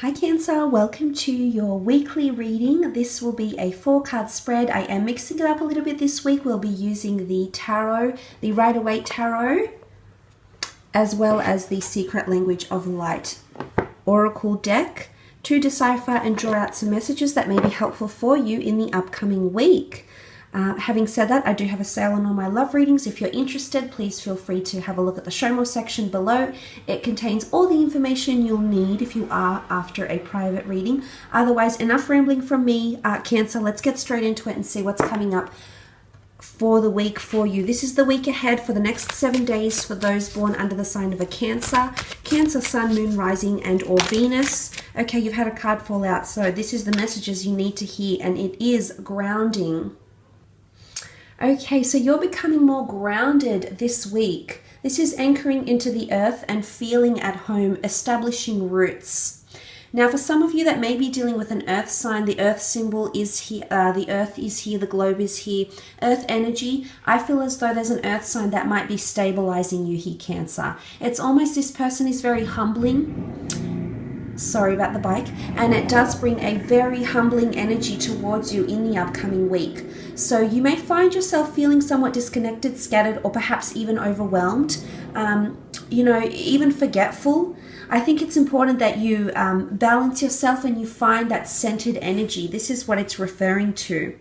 Hi Cancer, welcome to your weekly reading. This will be a 4-card spread. I am mixing it up a little bit this week. We'll be using the tarot, the Rider-Waite Tarot, as well as the Secret Language of Light Oracle deck to decipher and draw out some messages that may be helpful for you in the upcoming week. Having said that, I do have a sale on all my love readings. If you're interested, please feel free to have a look at the show more section below. It contains all the information you'll need if you are after a private reading. Otherwise, enough rambling from me, Cancer. Let's get straight into it and see what's coming up for the week for you. This is the week ahead for the next 7 days for those born under the sign of a Cancer. Cancer, Sun, Moon, Rising, and or Venus. Okay, you've had a card fall out, so this is the messages you need to hear, and it is grounding. Okay, so you're becoming more grounded this week. This is anchoring into the earth and feeling at home, establishing roots. Now, for some of you that may be dealing with an earth sign, the earth symbol is here, the earth is here, the globe is here, earth energy. I feel as though there's an earth sign that might be stabilizing you here, Cancer. It's almost this person is very humbling. Sorry about the bike. And it does bring a very humbling energy towards you in the upcoming week. So you may find yourself feeling somewhat disconnected, scattered, or perhaps even overwhelmed, even forgetful. I think it's important that you balance yourself and you find that centered energy. This is what it's referring to.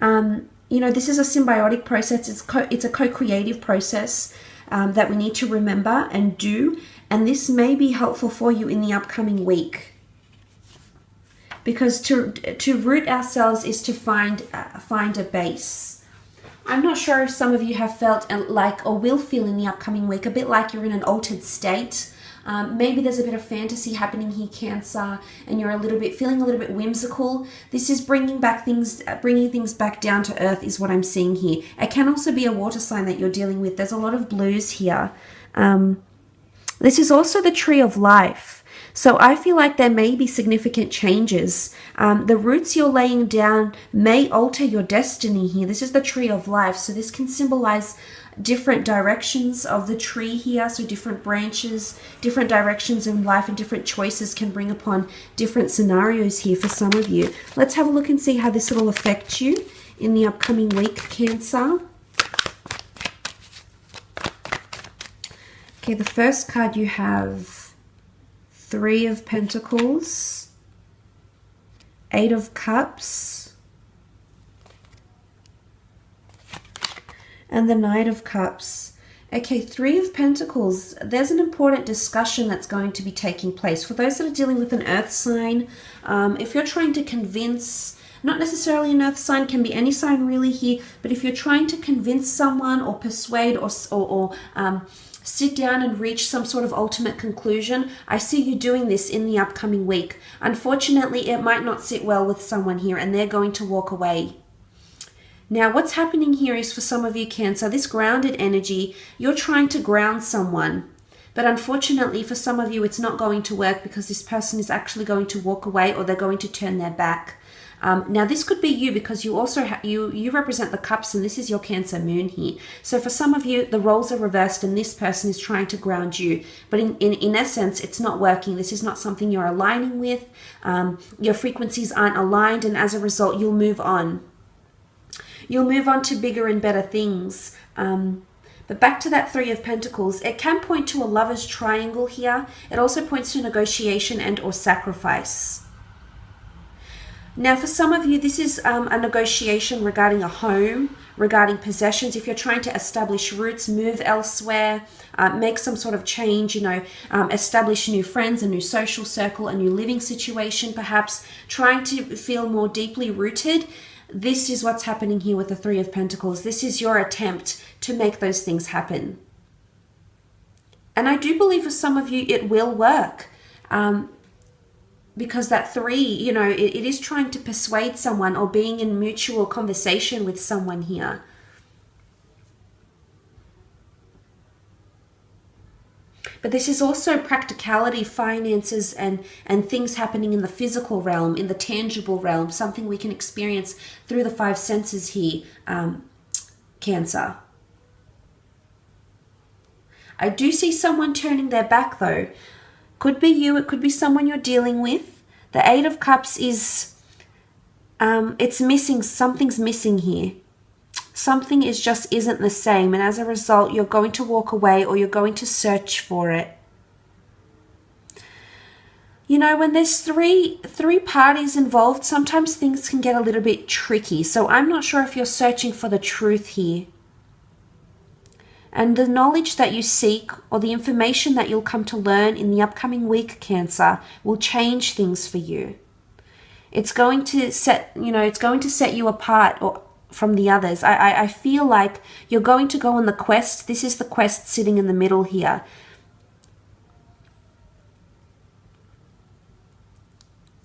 This is a symbiotic process. It's a co-creative process that we need to remember and do. And this may be helpful for you in the upcoming week. Because to root ourselves is to find a base. I'm not sure if some of you have felt like or will feel in the upcoming week a bit like you're in an altered state. Maybe there's a bit of fantasy happening here, Cancer, and you're feeling a little bit whimsical. This is bringing things back down to earth is what I'm seeing here. It can also be a water sign that you're dealing with. There's a lot of blues here. This is also the tree of life. So I feel like there may be significant changes. The roots you're laying down may alter your destiny here. This is the tree of life. So this can symbolize different directions of the tree here. So different branches, different directions in life, and different choices can bring upon different scenarios here for some of you. Let's have a look and see how this will affect you in the upcoming week, Cancer. Okay, the first card you have 3 of Pentacles, 8 of Cups, and the Knight of Cups. Okay, 3 of Pentacles. There's an important discussion that's going to be taking place. For those that are dealing with an earth sign, if you're trying to convince, not necessarily an earth sign, can be any sign really here, but if you're trying to convince someone or persuade or sit down and reach some sort of ultimate conclusion, I see you doing this in the upcoming week. Unfortunately, it might not sit well with someone here and they're going to walk away. Now, what's happening here is for some of you, Cancer, this grounded energy, you're trying to ground someone. But unfortunately, for some of you, it's not going to work because this person is actually going to walk away or they're going to turn their back. Now, this could be you because you also you represent the cups, and this is your Cancer moon here. So for some of you, the roles are reversed and this person is trying to ground you. But in essence, it's not working. This is not something you're aligning with. Your frequencies aren't aligned, and as a result, you'll move on. You'll move on to bigger and better things. But back to that 3 of Pentacles, it can point to a lover's triangle here. It also points to negotiation and or sacrifice. Now, for some of you, this is a negotiation regarding a home, regarding possessions. If you're trying to establish roots, move elsewhere, make some sort of change, establish new friends, a new social circle, a new living situation, perhaps trying to feel more deeply rooted. This is what's happening here with the 3 of Pentacles. This is your attempt to make those things happen. And I do believe for some of you, it will work. Because that 3, it is trying to persuade someone or being in mutual conversation with someone here. But this is also practicality, finances, and things happening in the physical realm, in the tangible realm, something we can experience through the 5 senses here, Cancer. I do see someone turning their back though. Could be you, it could be someone you're dealing with. The Eight of Cups is, it's missing, something's missing here. Something isn't the same, and as a result, you're going to walk away or you're going to search for it. You know, when there's three parties involved, sometimes things can get a little bit tricky. So I'm not sure if you're searching for the truth here. And the knowledge that you seek or the information that you'll come to learn in the upcoming week, Cancer, will change things for you. It's going to set you apart or from the others. I feel like you're going to go on the quest. This is the quest sitting in the middle here.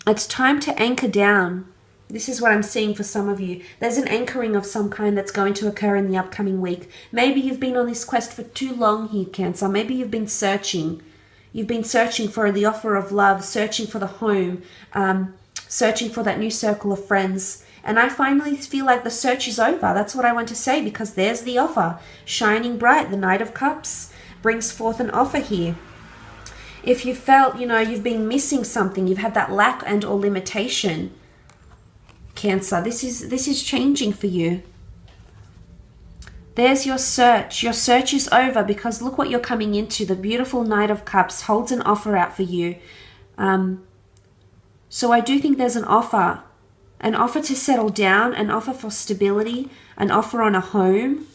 It's time to anchor down. This is what I'm seeing for some of you. There's an anchoring of some kind that's going to occur in the upcoming week. Maybe you've been on this quest for too long here, Cancer. Maybe you've been searching. You've been searching for the offer of love, searching for the home, searching for that new circle of friends. And I finally feel like the search is over. That's what I want to say, because there's the offer. Shining bright, the Knight of Cups brings forth an offer here. If you felt, you've been missing something, you've had that lack and or limitation, Cancer, this is changing for you. There's your search. Your search is over because look what you're coming into. The beautiful Knight of Cups holds an offer out for you. So I do think there's an offer to settle down, an offer for stability, an offer on a home.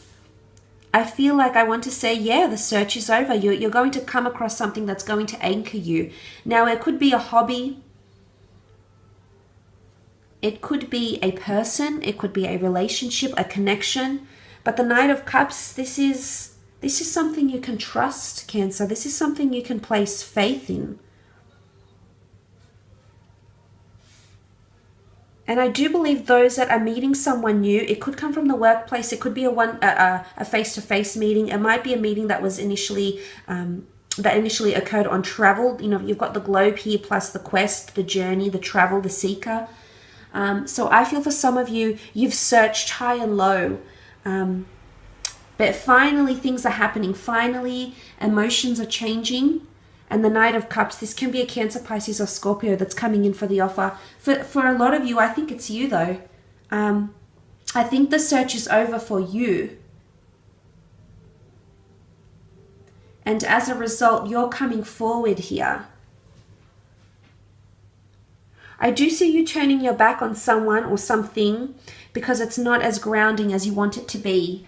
I feel like I want to say, yeah, the search is over. You're going to come across something that's going to anchor you. Now, it could be a hobby. It could be a person. It could be a relationship, a connection. But the Knight of Cups, this is something you can trust, Cancer. This is something you can place faith in. And I do believe those that are meeting someone new, it could come from the workplace. It could be a face-to-face meeting. It might be a meeting that was initially occurred on travel. You've got the globe here plus the quest, the journey, the travel, the seeker. So I feel for some of you, you've searched high and low. But finally things are happening. Finally, emotions are changing. And the Knight of Cups, this can be a Cancer, Pisces, or Scorpio that's coming in for the offer. For a lot of you, I think it's you though. I think the search is over for you. And as a result, you're coming forward here. I do see you turning your back on someone or something because it's not as grounding as you want it to be.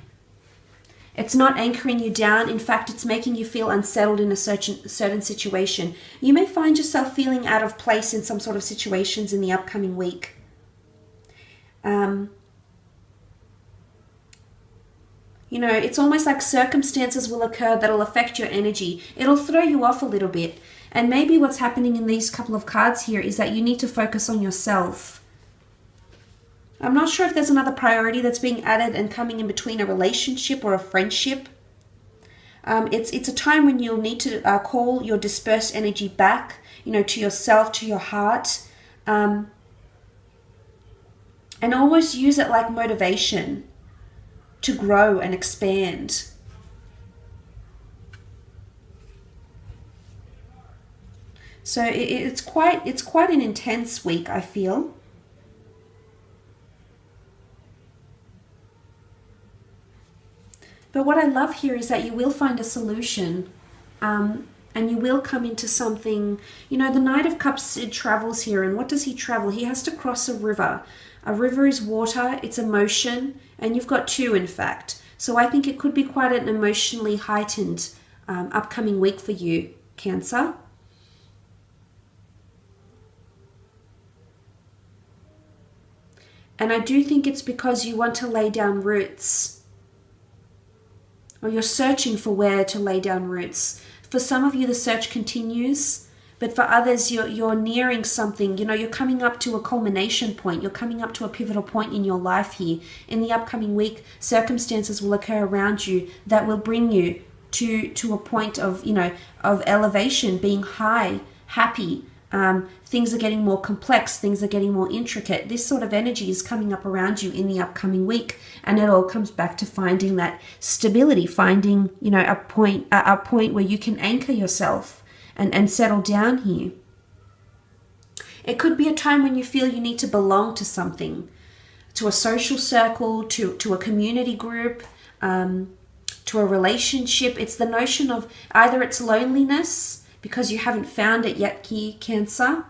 It's not anchoring you down. In fact, it's making you feel unsettled in a certain situation. You may find yourself feeling out of place in some sort of situations in the upcoming week. It's almost like circumstances will occur that'll affect your energy. It'll throw you off a little bit. And maybe what's happening in these couple of cards here is that you need to focus on yourself. I'm not sure if there's another priority that's being added and coming in between a relationship or a friendship. It's a time when you'll need to call your dispersed energy back, to yourself, to your heart, and almost use it like motivation to grow and expand. So it's quite an intense week, I feel. But what I love here is that you will find a solution, and you will come into something. The Knight of Cups, it travels here, and what does he travel? He has to cross a river. A river is water, it's emotion, and you've got two, in fact. So I think it could be quite an emotionally heightened upcoming week for you, Cancer. And I do think it's because you want to lay down roots. Or you're searching for where to lay down roots. For some of you, the search continues, but for others, you're nearing something. You're coming up to a culmination point. You're coming up to a pivotal point in your life here. In the upcoming week, circumstances will occur around you that will bring you to a point of, of elevation, being high, happy. Things are getting more complex. Things are getting more intricate. This sort of energy is coming up around you in the upcoming week. And it all comes back to finding that stability, finding, a point where you can anchor yourself and settle down here. It could be a time when you feel you need to belong to something, to a social circle, to a community group, to a relationship. It's the notion of either it's loneliness because you haven't found it yet here, Cancer,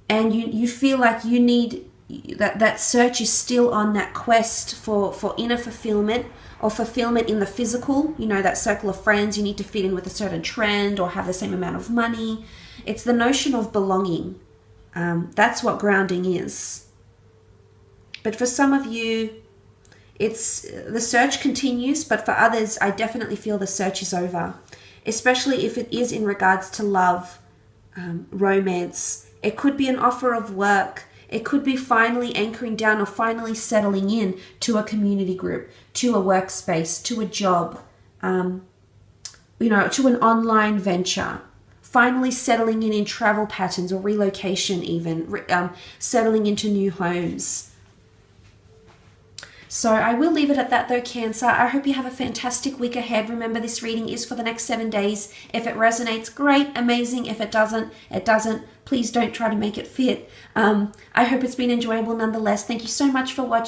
and you feel like you need, that search is still on that quest for inner fulfillment, or fulfillment in the physical, you know, that circle of friends, you need to fit in with a certain trend or have the same amount of money. It's the notion of belonging. That's what grounding is. But for some of you, it's the search continues, but for others, I definitely feel the search is over, especially if it is in regards to love, romance. It could be an offer of work. It could be finally anchoring down or finally settling in to a community group, to a workspace, to a job, you know, to an online venture. Finally settling in travel patterns or relocation even, settling into new homes. So I will leave it at that though, Cancer. I hope you have a fantastic week ahead. Remember, this reading is for the next 7 days. If it resonates, great, amazing. If it doesn't, it doesn't. Please don't try to make it fit. I hope it's been enjoyable nonetheless. Thank you so much for watching.